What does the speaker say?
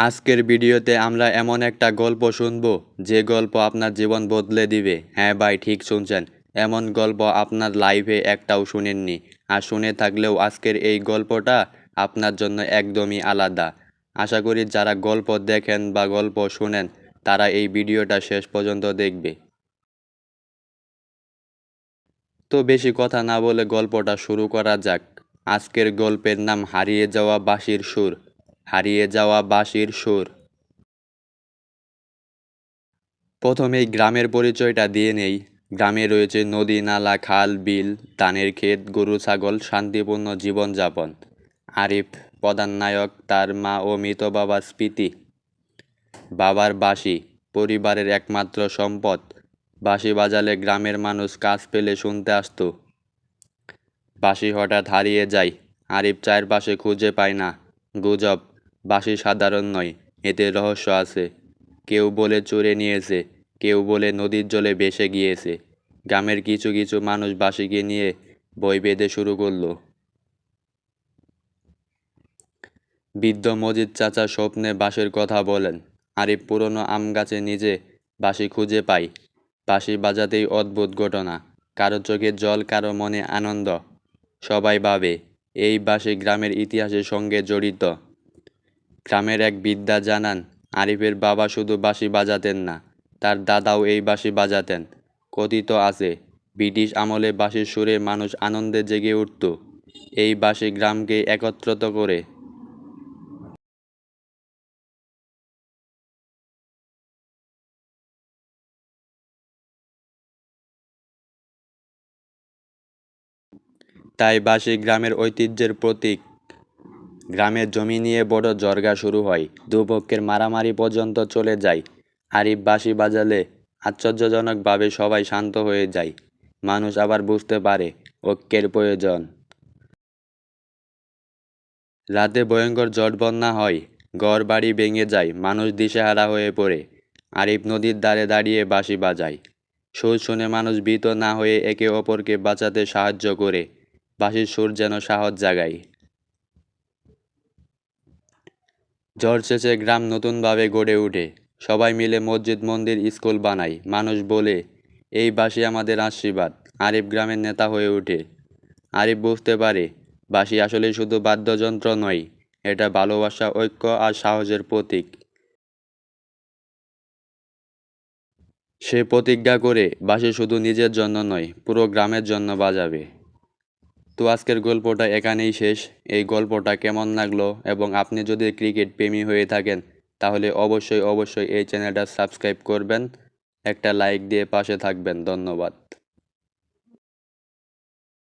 আজকের ভিডিওতে আমরা এমন একটা গল্প শুনব যে গল্প আপনার জীবন বদলে দিবে। হ্যাঁ ভাই, ঠিক শুনছেন। এমন গল্প আপনার লাইফে একটাও শুনেননি, আর শুনে থাকলেও আজকের এই গল্পটা আপনার জন্য একদমই আলাদা। আশা করি যারা গল্প দেখেন বা গল্প শুনেন তারা এই ভিডিওটা শেষ পর্যন্ত দেখবে। তো বেশি কথা না বলে গল্পটা শুরু করা যাক। আজকের গল্পের নাম হারিয়ে যাওয়া বাঁশির সুর। হারিয়ে যাওয়া বাঁশির সুর। প্রথমেই গ্রামের পরিচয়টা দিয়ে নেই। গ্রামে রয়েছে নদী, নালা, খাল, বিল, ধানের ক্ষেত, গরু, ছাগল, শান্তিপূর্ণ জীবনযাপন। আরিফ প্রধান নায়ক, তার মা ও মৃত বাবার স্মৃতি। বাবার বাঁশি পরিবারের একমাত্র সম্পদ। বাঁশি বাজালে গ্রামের মানুষ কাজ পেলে শুনতে আসতো। বাঁশি হঠাৎ হারিয়ে যায়। আরিফ চারপাশে খুঁজে পায় না। গুজব, বাঁশি সাধারণ নয়, এতে রহস্য আছে। কেউ বলে চুরে নিয়েছে, কেউ বলে নদীর জলে ভেসে গিয়েছে। গ্রামের কিছু কিছু মানুষ বাঁশিকে নিয়ে বই বেঁধে শুরু করলো। বৃদ্ধ মজিদ চাচা স্বপ্নে বাঁশির কথা বলেন। আরিফ পুরনো আম গাছে নিজে বাঁশি খুঁজে পায়। বাঁশি বাজাতেই অদ্ভুত ঘটনা, কারো চোখে জল, কারো মনে আনন্দ। সবাই ভাবে এই বাঁশি গ্রামের ইতিহাসের সঙ্গে জড়িত। গ্রামের এক বৃদ্ধা জানান, আরিফের বাবা শুধু বাঁশি বাজাতেন না, তার দাদাও এই বাঁশি বাজাতেন। কথিত আছে ব্রিটিশ আমলে বাঁশির সুরে মানুষ আনন্দে জেগে উঠত। এই বাঁশি গ্রামকে একত্রিত করে। তাই বাঁশি গ্রামের ঐতিহ্যের প্রতীক। গ্রামের জমি নিয়ে বড় জরগা শুরু হয়, দুপক্ষের মারামারি পর্যন্ত চলে যায়। আরিফ বাঁশি বাজালে আশ্চর্যজনকভাবে সবাই শান্ত হয়ে যায়। মানুষ আবার বুঝতে পারে ঐক্যের প্রয়োজন। রাতে ভয়ঙ্কর ঝড় বন্যা হয়, ঘর বাড়ি ভেঙে যায়, মানুষ দিশেহারা হয়ে পড়ে। আরিফ নদীর ধারে দাঁড়িয়ে বাঁশি বাজায়। সুর শুনে মানুষ ভীত না হয়ে একে অপরকে বাঁচাতে সাহায্য করে। বাঁশির সুর যেন সাহস জাগায়। ঝড় শেষে গ্রাম নতুনভাবে গড়ে ওঠে। সবাই মিলে মসজিদ, মন্দির, স্কুল বানায়। মানুষ বলে এই বাঁশি আমাদের আশীর্বাদ। আরিফ গ্রামের নেতা হয়ে ওঠে। আরিফ বুঝতে পারে বাঁশি আসলে শুধু বাদ্যযন্ত্র নয়, এটা ভালোবাসা, ঐক্য আর সাহসের প্রতীক। সে প্রতিজ্ঞা করে বাঁশি শুধু নিজের জন্য নয়, পুরো গ্রামের জন্য বাজাবে। তো আজকের গল্পটা এখানেই শেষ। এই গল্পটা কেমন লাগলো, এবং আপনি যদি ক্রিকেট প্রেমী হয়ে থাকেন তাহলে অবশ্যই অবশ্যই এই চ্যানেলটা সাবস্ক্রাইব করবেন, একটা লাইক দিয়ে পাশে থাকবেন। ধন্যবাদ।